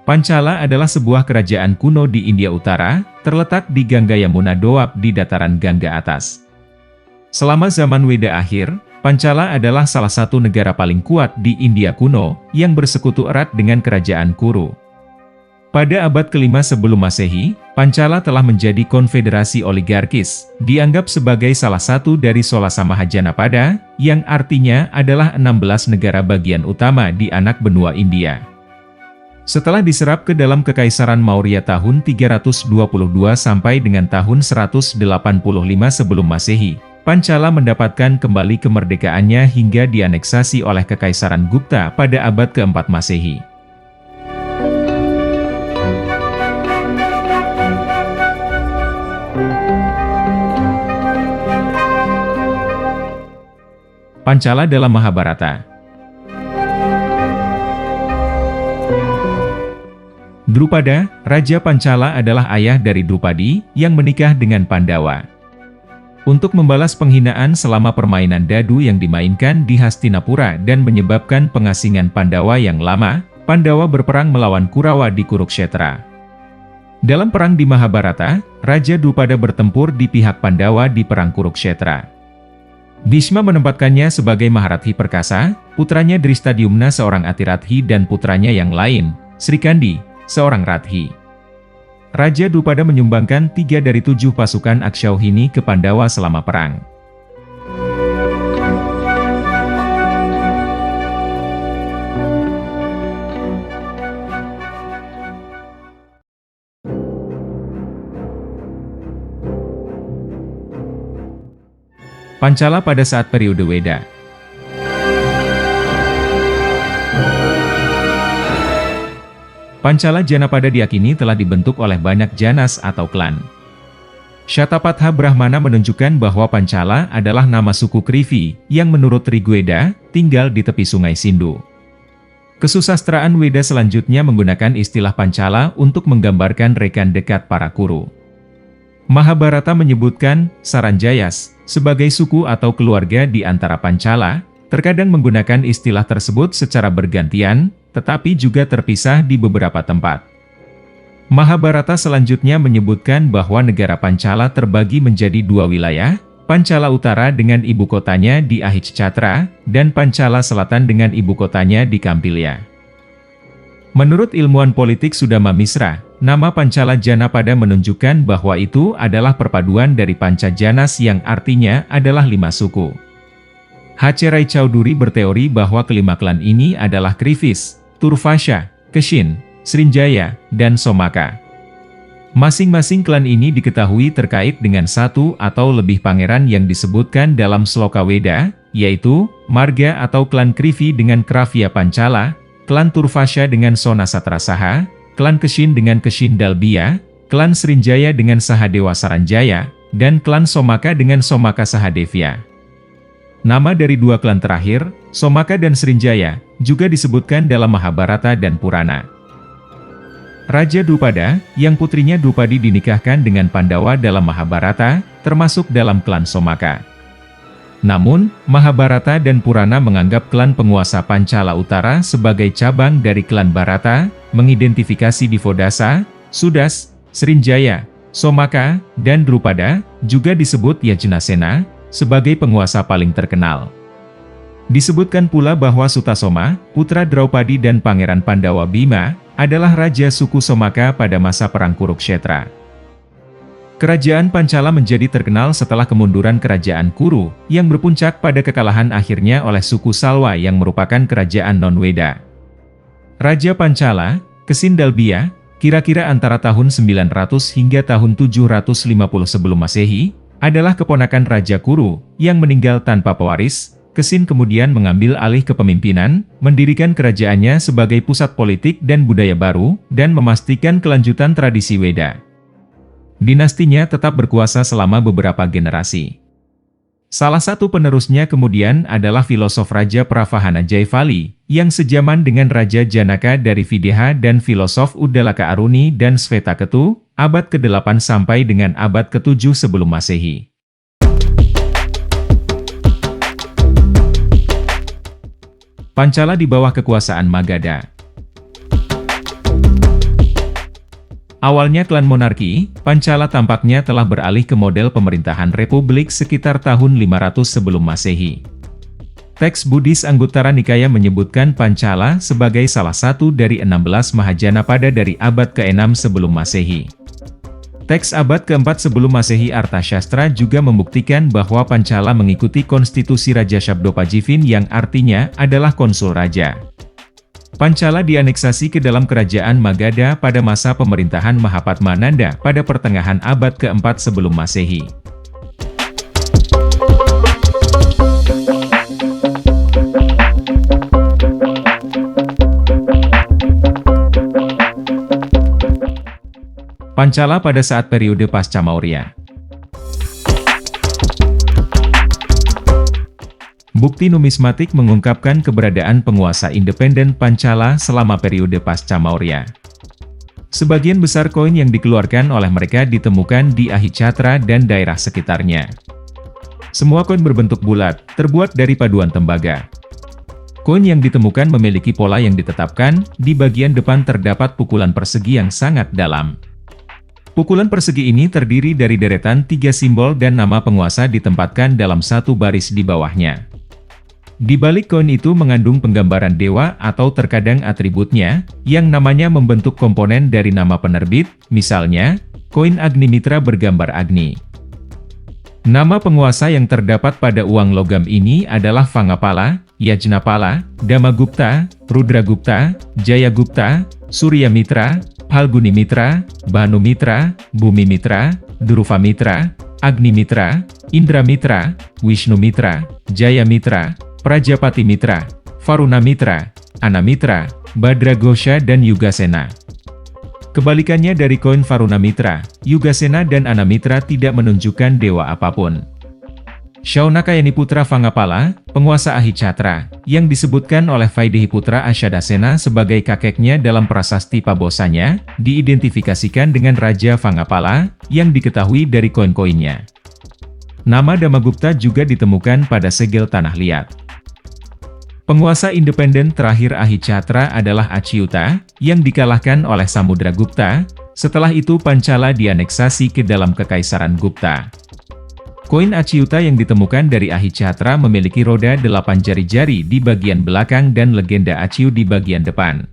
Panchala adalah sebuah kerajaan kuno di India Utara, terletak di Gangga Yamuna Doab di dataran Gangga atas. Selama zaman Weda akhir, Panchala adalah salah satu negara paling kuat di India kuno, yang bersekutu erat dengan kerajaan Kuru. Pada abad ke-5 sebelum Masehi, Panchala telah menjadi konfederasi oligarkis, dianggap sebagai salah satu dari Solasa Mahajanapada, yang artinya adalah 16 negara bagian utama di anak benua India. Setelah diserap ke dalam Kekaisaran Maurya tahun 322 sampai dengan tahun 185 sebelum Masehi, Panchala mendapatkan kembali kemerdekaannya hingga dianeksasi oleh Kekaisaran Gupta pada abad ke-4 Masehi. Panchala dalam Mahabharata. Drupada, Raja Panchala adalah ayah dari Drupadi, yang menikah dengan Pandawa. Untuk membalas penghinaan selama permainan dadu yang dimainkan di Hastinapura dan menyebabkan pengasingan Pandawa yang lama, Pandawa berperang melawan Kurawa di Kurukshetra. Dalam perang di Mahabharata, Raja Drupada bertempur di pihak Pandawa di perang Kurukshetra. Bhishma menempatkannya sebagai Maharathi Perkasa, putranya Drishtadyumna seorang Atirathi dan putranya yang lain, Srikandi, seorang Rathi. Raja Drupada menyumbangkan 3 dari 7 pasukan Akshauhini ke Pandawa selama perang. Panchala pada saat periode Weda. Panchala Janapada diyakini telah dibentuk oleh banyak janas atau klan. Shatapatha Brahmana menunjukkan bahwa Panchala adalah nama suku Krivi, yang menurut Rigveda, tinggal di tepi sungai Sindhu. Kesusastraan Weda selanjutnya menggunakan istilah Panchala untuk menggambarkan rekan dekat para Kuru. Mahabharata menyebutkan Saranjayas sebagai suku atau keluarga di antara Panchala, terkadang menggunakan istilah tersebut secara bergantian, tetapi juga terpisah di beberapa tempat. Mahabharata selanjutnya menyebutkan bahwa negara Panchala terbagi menjadi 2 wilayah, Panchala Utara dengan ibu kotanya di Ahicchatra, dan Panchala Selatan dengan ibu kotanya di Kampilya. Menurut ilmuwan politik Sudama Misra, nama Panchala Janapada menunjukkan bahwa itu adalah perpaduan dari Panca Janas yang artinya adalah 5 suku. H. Rai Chaudhuri berteori bahwa kelima klan ini adalah Krivis, Turvasya, Keshin, Srinjaya, dan Somaka. Masing-masing klan ini diketahui terkait dengan satu atau lebih pangeran yang disebutkan dalam Sloka Weda, yaitu Marga atau klan Krivi dengan Kravya Panchala, klan Turvasya dengan Sona Satrasaha, klan Keshin dengan Keshin Dalbia, klan Srinjaya dengan Sahadewa Saranjaya, dan klan Somaka dengan Somaka Sahadevya. Nama dari 2 klan terakhir, Somaka dan Srinjaya, juga disebutkan dalam Mahabharata dan Purana. Raja Drupada, yang putrinya Drupadi dinikahkan dengan Pandawa dalam Mahabharata, termasuk dalam klan Somaka. Namun, Mahabharata dan Purana menganggap klan penguasa Panchala Utara sebagai cabang dari klan Bharata, mengidentifikasi Divodasa, Sudas, Srinjaya, Somaka, dan Drupada, juga disebut Yajnasena, sebagai penguasa paling terkenal. Disebutkan pula bahwa Sutasoma, putra Draupadi dan Pangeran Pandawa Bima, adalah raja suku Somaka pada masa perang Kurukshetra. Kerajaan Panchala menjadi terkenal setelah kemunduran kerajaan Kuru, yang berpuncak pada kekalahan akhirnya oleh suku Salwa yang merupakan kerajaan non-Weda. Raja Panchala, Kesindalbia, kira-kira antara tahun 900 hingga tahun 750 sebelum Masehi, adalah keponakan Raja Kuru, yang meninggal tanpa pewaris. Kesin kemudian mengambil alih kepemimpinan, mendirikan kerajaannya sebagai pusat politik dan budaya baru, dan memastikan kelanjutan tradisi Weda. Dinastinya tetap berkuasa selama beberapa generasi. Salah satu penerusnya kemudian adalah filosof Raja Pravahana Jaivali, yang sejaman dengan Raja Janaka dari Videha dan filosof Uddalaka Aruni dan Svetaketu, abad ke-8 sampai dengan abad ke-7 sebelum Masehi. Panchala di bawah kekuasaan Magadha. Awalnya klan monarki, Pancala tampaknya telah beralih ke model pemerintahan republik sekitar tahun 500 sebelum Masehi. Teks Buddhis Anguttara Nikaya menyebutkan Pancala sebagai salah satu dari 16 Mahajanapāda dari abad ke-6 sebelum Masehi. Teks abad ke-4 sebelum Masehi Arthashastra juga membuktikan bahwa Pancala mengikuti konstitusi Raja Shabdopajivin yang artinya adalah konsul raja. Pancala dianeksasi ke dalam kerajaan Magadha pada masa pemerintahan Mahapadmananda pada pertengahan abad ke-4 sebelum Masehi. Pancala pada saat periode pasca Maurya. Bukti numismatik mengungkapkan keberadaan penguasa independen Pancala selama periode pasca Maurya. Sebagian besar koin yang dikeluarkan oleh mereka ditemukan di Ahicatra dan daerah sekitarnya. Semua koin berbentuk bulat, terbuat dari paduan tembaga. Koin yang ditemukan memiliki pola yang ditetapkan, di bagian depan terdapat pukulan persegi yang sangat dalam. Pukulan persegi ini terdiri dari deretan 3 simbol dan nama penguasa ditempatkan dalam satu baris di bawahnya. Di balik koin itu mengandung penggambaran dewa atau terkadang atributnya, yang namanya membentuk komponen dari nama penerbit, misalnya, koin Agni Mitra bergambar Agni. Nama penguasa yang terdapat pada uang logam ini adalah Vangapala, Yajnapala, Damagupta, Rudragupta, Jayagupta, Surya Mitra, Phalguni Mitra, Bhanu Mitra, Bumi Mitra, Duruva Mitra, Agni Mitra, Indra Mitra, Wisnu Mitra, Jaya Mitra, Prajapati Mitra, Varuna Mitra, Anamitra, Badraghosha dan Yugasena. Kebalikannya dari koin Varuna Mitra, Yugasena dan Anamitra tidak menunjukkan dewa apapun. Shaunakayaniputra Vangapala, penguasa Ahicatra, yang disebutkan oleh Vaidehiputra Ashadasena sebagai kakeknya dalam prasasti Pabosanya, diidentifikasikan dengan Raja Vangapala, yang diketahui dari koin-koinnya. Nama Damagupta juga ditemukan pada segel tanah liat. Penguasa independen terakhir Ahicatra adalah Achyuta, yang dikalahkan oleh Samudragupta. Setelah itu Pancala dianeksasi ke dalam Kekaisaran Gupta. Koin Achyuta yang ditemukan dari Ahicatra memiliki roda 8 jari-jari di bagian belakang dan legenda Achyu di bagian depan.